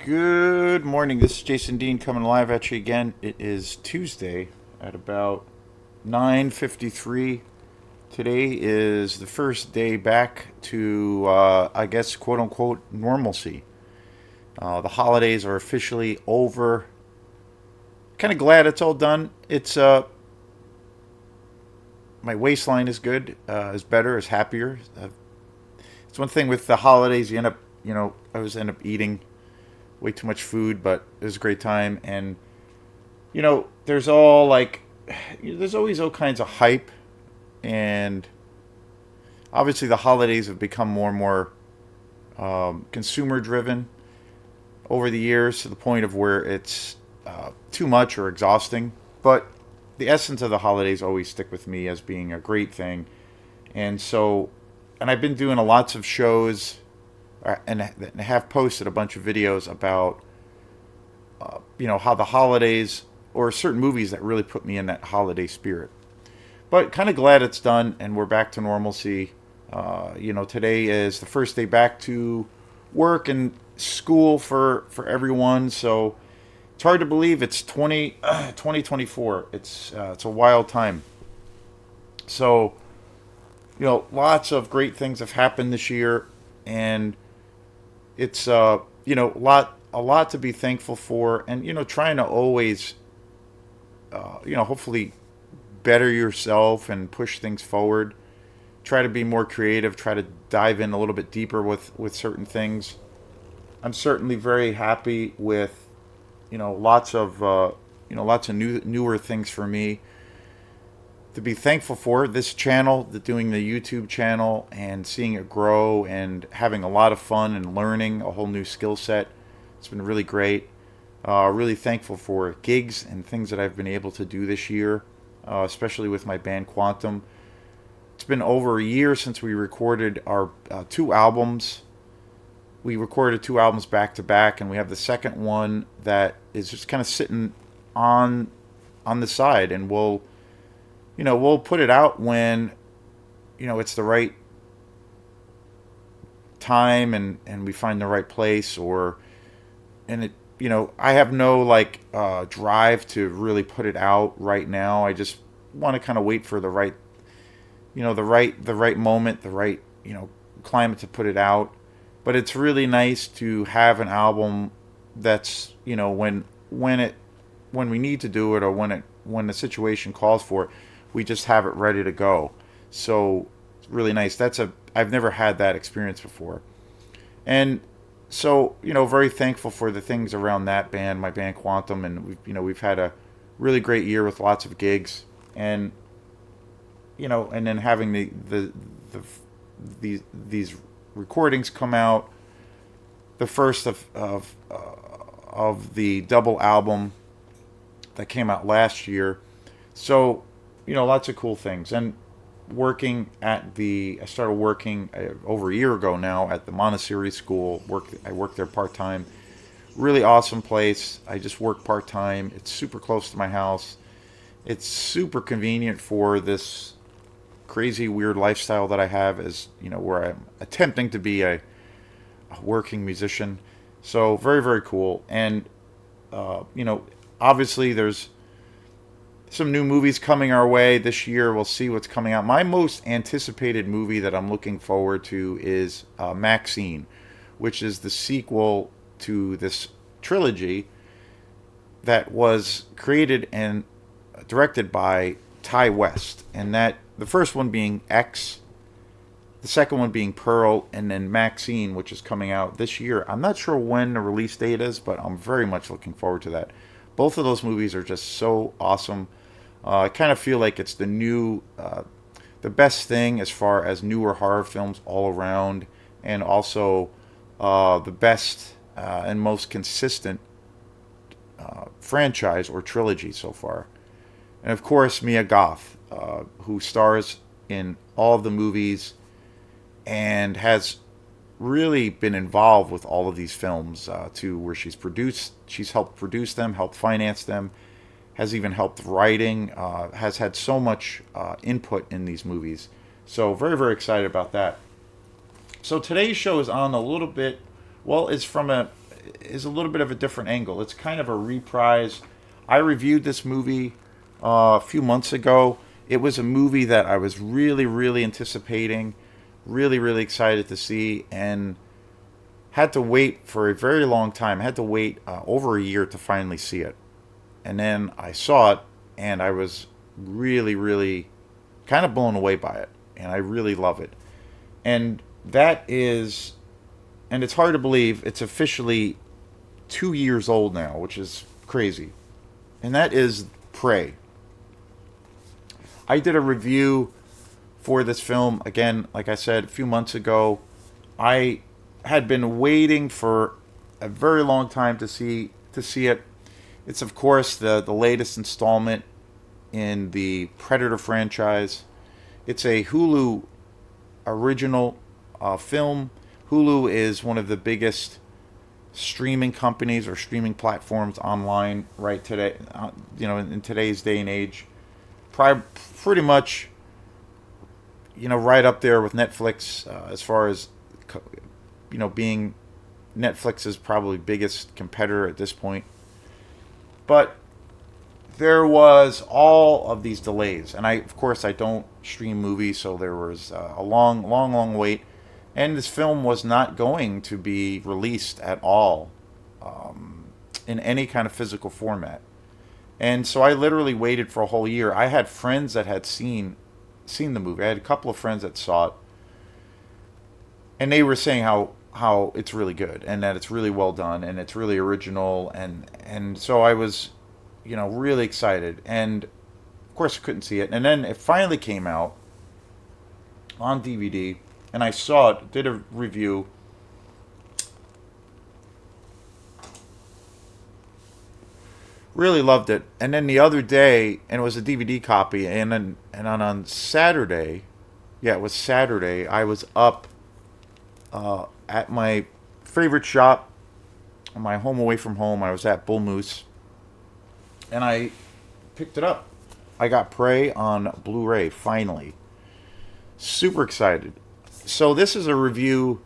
Good morning. This is Jason Dean coming live at you again. It is Tuesday at about 9:53. Today is the first day back to, I guess, quote unquote, normalcy. The holidays are officially over. Kind of glad it's all done. My waistline is good, is better, is happier. It's one thing with the holidays. You end up, I always end up eating way too much food, but it was a great time. And there's all like, there's always all kinds of hype, and obviously the holidays have become more and more consumer driven over the years to the point of where it's too much or exhausting. But the essence of the holidays always stick with me as being a great thing, and so, and I've been doing lots of shows and have posted a bunch of videos about how the holidays or certain movies that really put me in that holiday spirit. But kind of glad it's done and we're back to normalcy. Today is the first day back to work and school for everyone. So it's hard to believe it's 2024. It's a wild time. So lots of great things have happened this year, and it's a lot to be thankful for, and trying to always hopefully better yourself and push things forward. Try to be more creative. Try to dive in a little bit deeper with certain things. I'm certainly very happy with lots of newer things for me to be thankful for. This channel, doing the YouTube channel and seeing it grow and having a lot of fun and learning a whole new skill set. It's been really great. Really thankful for gigs and things that I've been able to do this year, especially with my band Quantum. It's been over a year since we recorded our two albums. We recorded two albums back to back, and we have the second one that is just kind of sitting on the side, and we'll put it out when it's the right time, and we find the right place, or and it I have no drive to really put it out right now. I just want to kind of wait for the right the right moment, the right climate to put it out. But it's really nice to have an album that's when we need to do it, or when the situation calls for it, we just have it ready to go. So it's really nice. I've never had that experience before. And so, very thankful for the things around that band, my band Quantum, and we've had a really great year with lots of gigs, and and then having these recordings come out, the first of the double album that came out last year. So, lots of cool things. And I started working over a year ago now at the Montessori school. I work there part time. Really awesome place. I just work part time. It's super close to my house. It's super convenient for this crazy weird lifestyle that I have, as where I'm attempting to be a working musician. So very, very cool. And obviously there's some new movies coming our way this year. We'll see what's coming out. My most anticipated movie that I'm looking forward to is Maxine, which is the sequel to this trilogy that was created and directed by Ty West. And that the first one being X, the second one being Pearl, and then Maxine, which is coming out this year. I'm not sure when the release date is, but I'm very much looking forward to that. Both of those movies are just so awesome. I kind of feel like it's the best thing as far as newer horror films all around, and also the best and most consistent franchise or trilogy so far. And of course, Mia Goth, who stars in all of the movies and has really been involved with all of these films to where she's helped produce them, helped finance them, has even helped writing, has had so much input in these movies. So very, very excited about that. So today's show is on a little bit, well, it's from is a little bit of a different angle. It's kind of a reprise. I reviewed this movie a few months ago. It was a movie that I was really, really anticipating, really, really excited to see, and had to wait for a very long time. I had to wait over a year to finally see it. And then I saw it, and I was really, really kind of blown away by it. And I really love it. And that is, and it's hard to believe, it's officially 2 years old now, which is crazy. And that is Prey. I did a review for this film, again, like I said, a few months ago. I had been waiting for a very long time to see it. It's of course the latest installment in the Predator franchise. It's a Hulu original film. Hulu is one of the biggest streaming companies or streaming platforms online right today. In today's day and age, pretty much, right up there with Netflix as far as being Netflix's probably biggest competitor at this point. But there was all of these delays, and of course, I don't stream movies, so there was a long, long, long wait, and this film was not going to be released at all in any kind of physical format. And so I literally waited for a whole year. I had friends that had seen the movie. I had a couple of friends that saw it, and they were saying how it's really good and that it's really well done and it's really original, and so I was really excited, and of course I couldn't see it. And then it finally came out on DVD, and I saw it, did a review. Really loved it. And then the other day, and it was a DVD copy, and on Saturday, yeah, it was Saturday, I was up at my favorite shop, my home away from home. I was at Bull Moose, and I picked it up. I got Prey on Blu-ray finally. Super excited. So this is a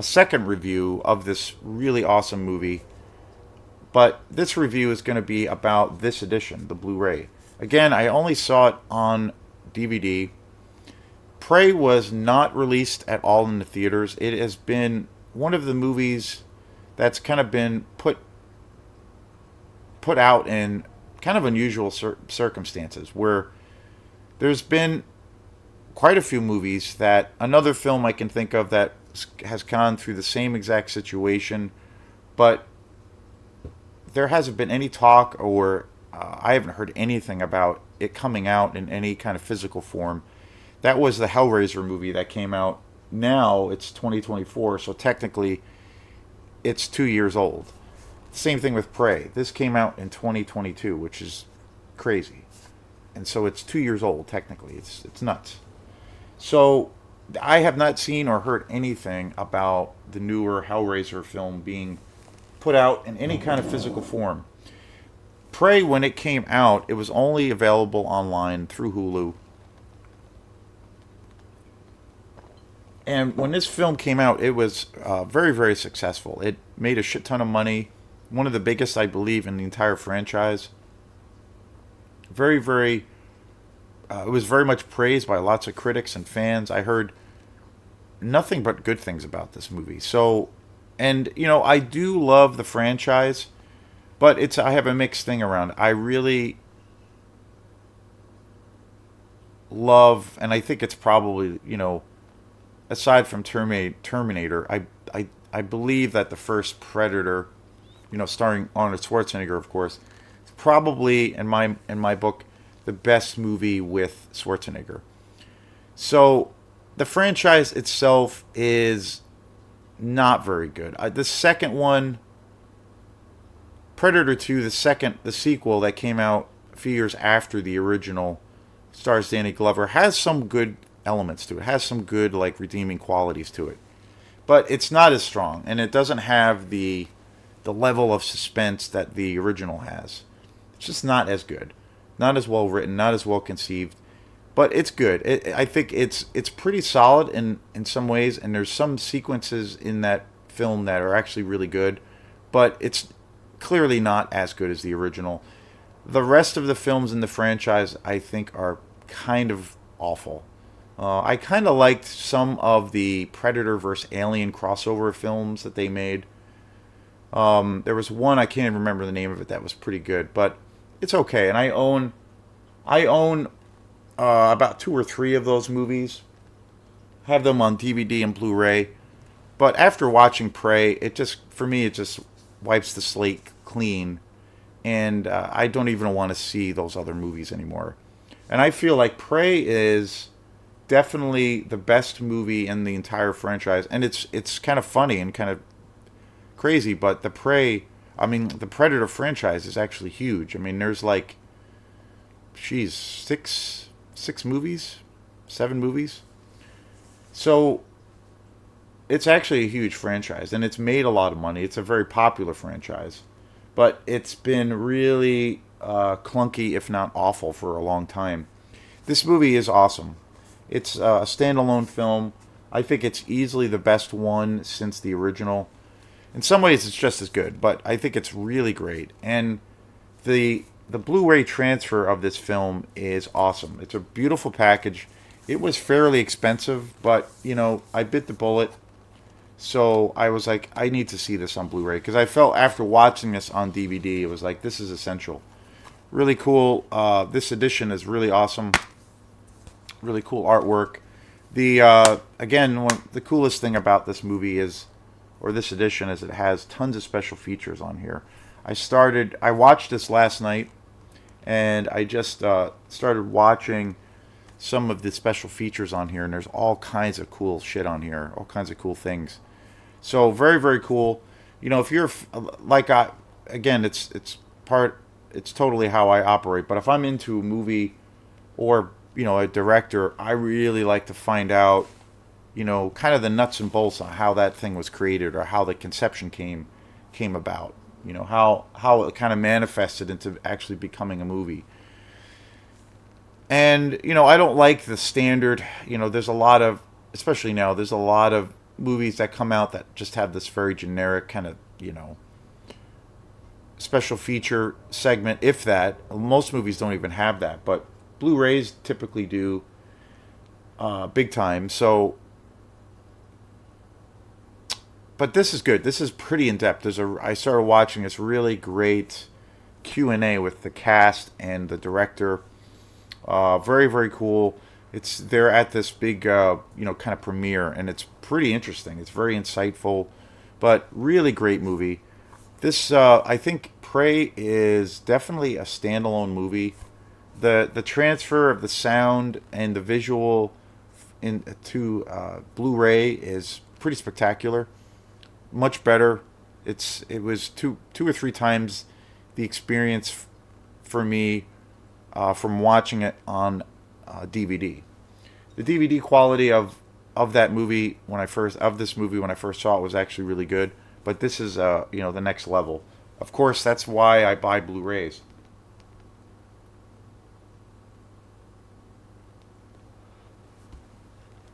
second review of this really awesome movie. But this review is going to be about this edition, the Blu-ray. Again, I only saw it on DVD. Prey was not released at all in the theaters. It has been one of the movies that's kind of been put out in kind of unusual circumstances, where there's been quite a few movies that another film I can think of that has gone through the same exact situation, but there hasn't been any talk, or I haven't heard anything about it coming out in any kind of physical form. That was the Hellraiser movie that came out. Now it's 2024, so technically it's 2 years old. Same thing with Prey. This came out in 2022, which is crazy. And so it's 2 years old, technically. It's nuts. So I have not seen or heard anything about the newer Hellraiser film being put out in any kind of physical form. Prey, when it came out, it was only available online through Hulu. And when this film came out, it was very, very successful. It made a shit ton of money. One of the biggest, I believe, in the entire franchise. Very, very... it was very much praised by lots of critics and fans. I heard nothing but good things about this movie. So, and, I do love the franchise, but I have a mixed thing around it. I really love, and I think it's probably, aside from Terminator, I believe that the first Predator, starring Arnold Schwarzenegger, of course, is probably, in my book, the best movie with Schwarzenegger. So the franchise itself is not very good. The second one, Predator 2, the sequel that came out a few years after the original, stars Danny Glover, has some good elements to it. It has some good, redeeming qualities to it. But it's not as strong, and it doesn't have the level of suspense that the original has. It's just not as good. Not as well written, not as well conceived. But it's good. I think it's pretty solid in some ways, and there's some sequences in that film that are actually really good. but it's clearly not as good as the original. The rest of the films in the franchise, I think, are kind of awful. I kind of liked some of the Predator versus Alien crossover films that they made. There was one I can't even remember the name of it that was pretty good, but it's okay. And I own about two or three of those movies. Have them on DVD and Blu-ray. But after watching Prey, it just for me it just wipes the slate clean, and I don't even want to see those other movies anymore. And I feel like Prey is definitely the best movie in the entire franchise, and it's kind of funny and kind of crazy. But the Predator franchise is actually huge. I mean, there's like, geez, six movies, seven movies. So it's actually a huge franchise, and it's made a lot of money. It's a very popular franchise, but it's been really clunky, if not awful, for a long time. This movie is awesome. It's a standalone film. I think it's easily the best one since the original. In some ways, it's just as good, but I think it's really great. And the Blu-ray transfer of this film is awesome. It's a beautiful package. It was fairly expensive, but I bit the bullet. So I was like, I need to see this on Blu-ray because I felt after watching this on DVD, it was like this is essential. Really cool. This edition is really awesome. Really cool artwork. The coolest thing about this movie is, or this edition, is it has tons of special features on here. I watched this last night, and I just started watching some of the special features on here, and there's all kinds of cool shit on here, all kinds of cool things. So very very cool. If you're like again, it's totally how I operate. But if I'm into a movie or a director, I really like to find out kind of the nuts and bolts on how that thing was created or how the conception came about. How it kind of manifested into actually becoming a movie. And I don't like the standard. There's a lot of, especially now, there's a lot of movies that come out that just have this very generic kind of special feature segment. If that, most movies don't even have that, but Blu-rays typically do, big time. So, but this is good. This is pretty in depth. I started watching this really great Q&A with the cast and the director. Very very cool. They're at this big kind of premiere, and it's pretty interesting. It's very insightful, but really great movie. This I think Prey is definitely a standalone movie. The transfer of the sound and the visual into Blu-ray is pretty spectacular. Much better. It was two or three times the experience for me from watching it on DVD. The DVD quality of that movie this movie when I first saw it was actually really good, but this is the next level. Of course, that's why I buy Blu-rays.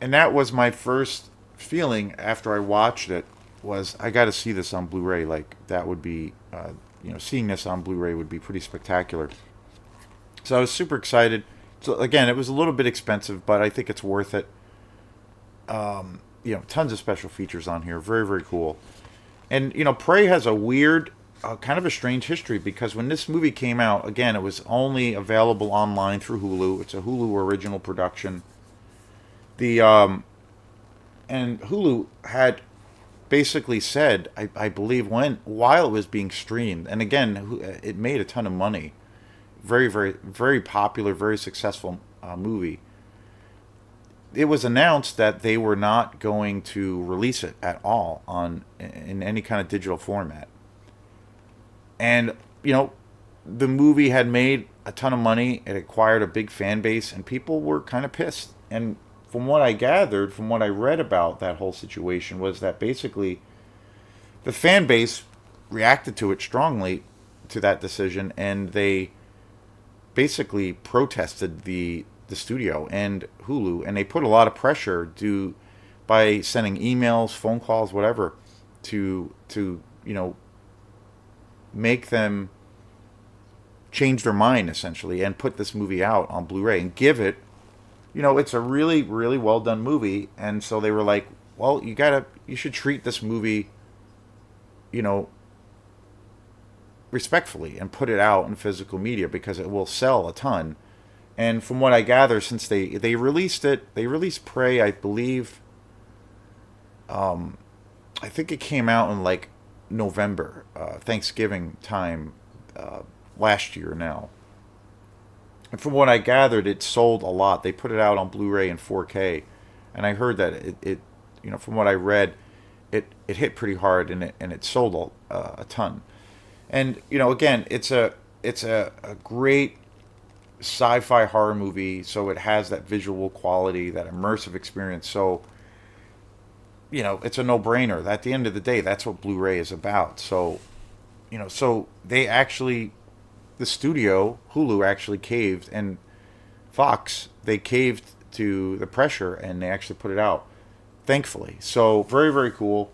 And that was my first feeling after I watched it, was I got to see this on Blu-ray. Like that would be seeing this on Blu-ray would be pretty spectacular. So I was super excited. So again, it was a little bit expensive, but I think it's worth it. Tons of special features on here. Very, very cool. And, Prey has a weird, kind of a strange history because when this movie came out, again, it was only available online through Hulu. It's a Hulu original production. And Hulu had basically said, I believe, while it was being streamed, and again, it made a ton of money. Very, very, very popular, very successful movie. It was announced that they were not going to release it at all in any kind of digital format. And the movie had made a ton of money. It acquired a big fan base, and people were kind of pissed. And from what I gathered, from what I read about that whole situation, was that basically the fan base reacted to it strongly, to that decision, and they basically protested the studio and Hulu, and they put a lot of pressure by sending emails, phone calls, whatever, to make them change their mind essentially and put this movie out on Blu-ray and give it, it's a really really well done movie. And so they were like, well, you should treat this movie, you know, respectfully and put it out in physical media because it will sell a ton. And from what I gather, since they released it, they released Prey, I believe. I think it came out in like November, Thanksgiving time, uh, last year now. And from what I gathered, it sold a lot. They put it out on Blu-ray and 4K, and I heard that from what I read, it hit pretty hard and it sold a ton. And again, it's a great sci-fi horror movie, so it has that visual quality, that immersive experience. So it's a no-brainer. At the end of the day, that's what Blu-ray is about. So so they actually, the studio Hulu actually caved, and Fox, they caved to the pressure and they actually put it out, thankfully. So very very cool.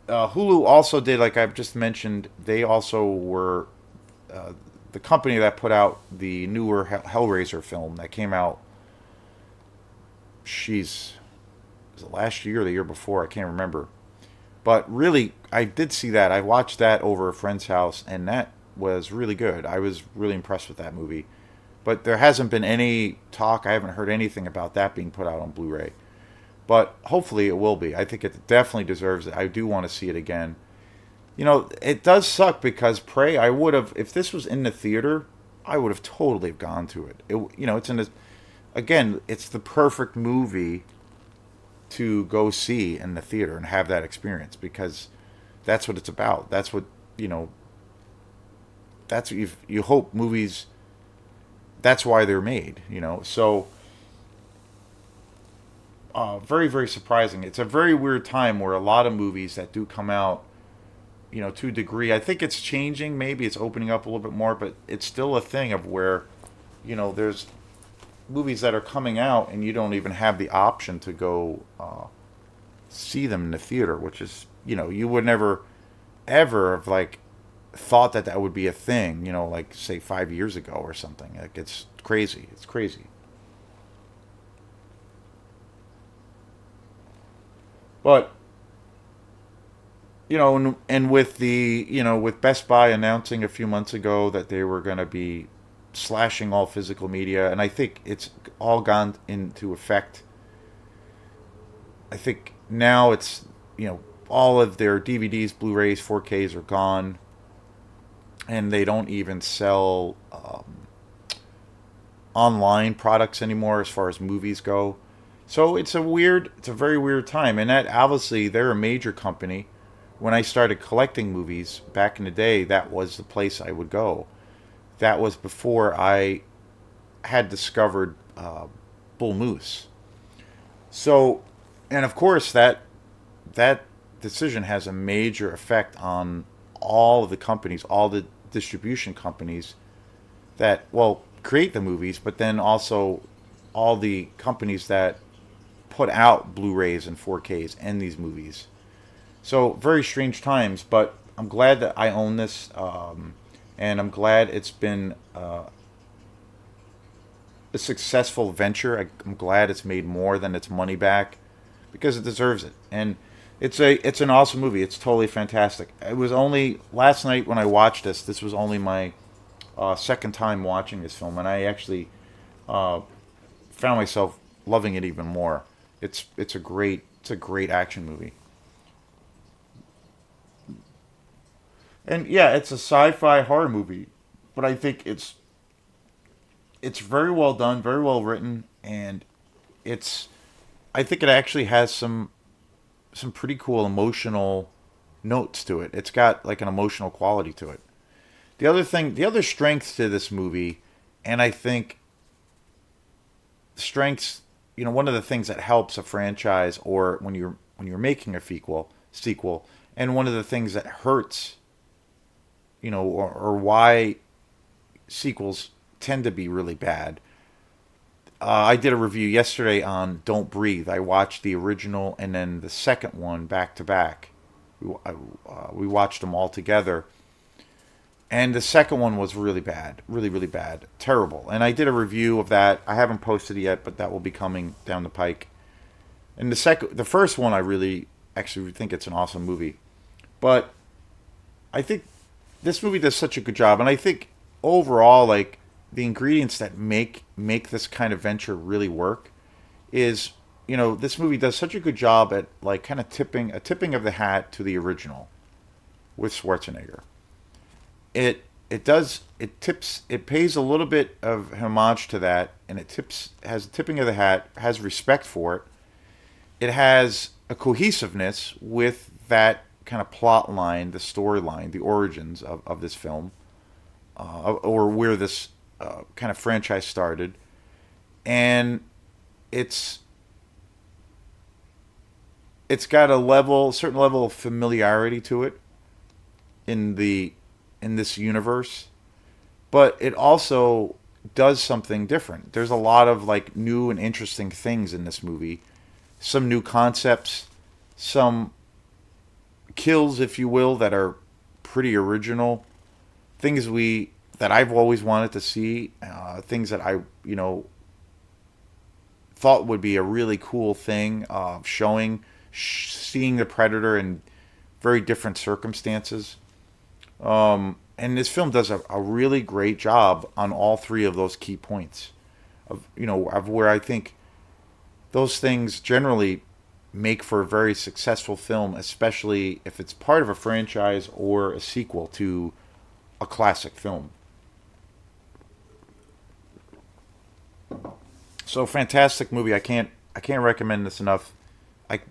Hulu also did, like I've just mentioned, they also were the company that put out the newer Hellraiser film that came out. She's Was it last year or the year before? I can't remember. But really, I did see that. I watched that over a friend's house, and that was really good. I was really impressed with that movie. But there hasn't been any talk. I haven't heard anything about that being put out on Blu-ray. But hopefully it will be. I think it definitely deserves it. I do want to see it again. It does suck because Prey, I would have, if this was in the theater, I would have totally gone to it. It's in a, again, it's the perfect movie to go see in the theater and have that experience because that's what it's about. That's what, that's what you hope movies, that's why they're made. So, very, very surprising. It's a very weird time where a lot of movies that do come out, to a degree, I think it's changing. Maybe it's opening up a little bit more, but it's still a thing of where, there's movies that are coming out and you don't even have the option to go see them in the theater, which is, you would never ever have like thought that would be a thing, like say 5 years ago or something. Like it's crazy. It's crazy. But and with with Best Buy announcing a few months ago that they were going to be slashing all physical media, and I think it's all gone into effect. I think now it's all of their DVDs, Blu-rays, 4Ks are gone, and they don't even sell online products anymore as far as movies go. So it's a very weird time, and that obviously they're a major company. When I started collecting movies back in the day, that was the place I would go. That was before I had discovered Bull Moose. So, and of course that decision has a major effect on all of the companies, all the distribution companies that create the movies, but then also all the companies that put out Blu-rays and 4Ks and these movies. So very strange times, but I'm glad that I own this, and I'm glad it's been a successful venture. I'm glad it's made more than its money back because it deserves it. And it's an awesome movie. It's totally fantastic. It was only last night when I watched this. This was only my second time watching this film, and I actually uh, found myself loving it even more. It's a great action movie. And yeah, it's a sci-fi horror movie, but I think it's very well done, very well written, and it's I think it actually has some pretty cool emotional notes to it. It's got like an emotional quality to it. The other strength to this movie, and I think strengths, one of the things that helps a franchise or when you're making a sequel, and one of the things that hurts, or why sequels tend to be really bad. I did a review yesterday on Don't Breathe. I watched the original and then the second one back to back. We watched them all together. And the second one was really bad, really, really bad, terrible. And I did a review of that. I haven't posted it yet, but that will be coming down the pike. And the first one, I really actually think it's an awesome movie. But I think this movie does such a good job, and I think overall, like the ingredients that make this kind of venture really work is, this movie does such a good job at like kind of tipping of the hat to the original with Schwarzenegger. It pays a little bit of homage to that, and it tips has a tipping of the hat, has respect for it. It has a cohesiveness with that kind of plot line, the storyline, the origins of this film, or where this kind of franchise started, and it's it's got certain level of familiarity to it in the in this universe, but it also does something different. There's a lot of like new and interesting things in this movie, some new concepts, some kills, if you will, that are pretty original. Things we that I've always wanted to see. Things that I thought would be a really cool thing of seeing the predator in very different circumstances. And this film does a really great job on all three of those key points of where I think those things generally make for a very successful film, especially if it's part of a franchise or a sequel to a classic film. So fantastic movie. I can't recommend this enough. I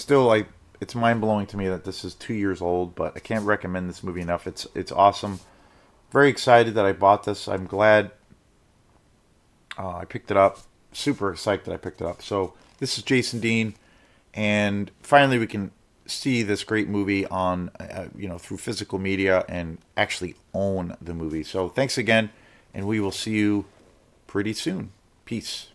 I it's mind blowing to me that this is 2 years old, but I can't recommend this movie enough. It's awesome. Very excited that I bought this. I'm glad I picked it up. Super psyched that I picked it up. So this is Jason Dean, and finally we can see this great movie on through physical media and actually own the movie. So thanks again, and we will see you pretty soon. Peace.